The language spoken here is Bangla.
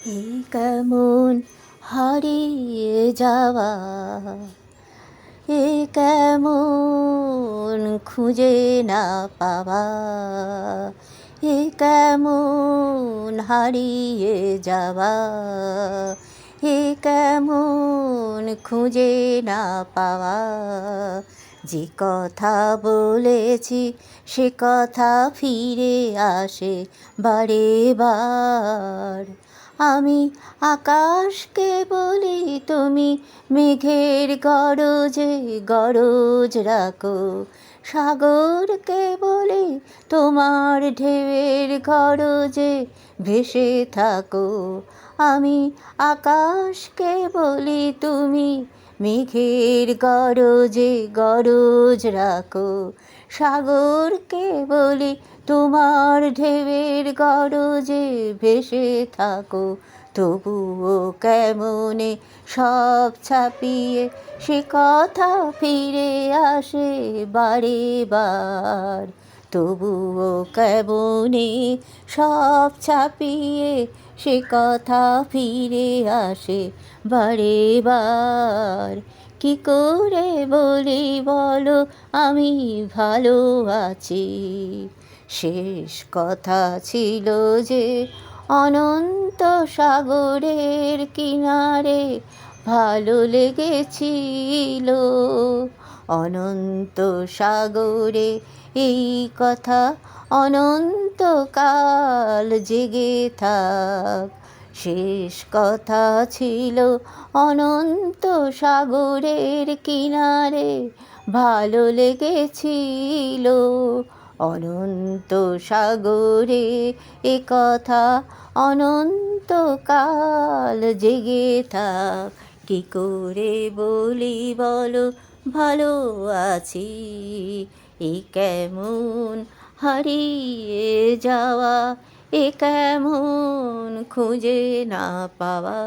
এই কেমন হারিয়ে যাওয়া, এ কেমন খুঁজে না পাওয়া, এ কেমন হারিয়ে যাওয়া, এ কেমন খুঁজে না পাওয়া। যে কথা বলেছি সে কথা ফিরে আসে বারে বার। আমি আকাশকে বলি তুমি মেঘের গরজে গরজ রাখো, সাগরকে বলি তোমার ঢেউয়ের গরজে ভেসে থাকো। আমি আকাশকে বলি তুমি মেঘের গরজে গরজ রাখো, সাগরকে বলি তোমার ঢেউয়ের গরজে ভেসে থাকো। তবুও কেমনে সব ছাপিয়ে সে কথা ফিরে আসে বারে বার। তবুও কেমনে সব ছাপিয়ে সে কথা ফিরে আসে বারে বার। কি করে বলি বলো আমি ভালো আছি, শেষ কথা ছিল যে অনন্ত সাগরের কিনারে ভালো লেগেছিল। অনন্ত সাগরে এই কথা অনন্তকাল জেগে থাক। শেষ কথা ছিল অনন্ত সাগরের কিনারে ভালো লেগেছিল। অনন্ত সাগরে এ কথা অনন্তকাল জেগে থাক। কি করে বলি বলো ভালো আছি, এই কেমন হারিয়ে যাওয়া, এ কেমন খুঁজে না পাওয়া।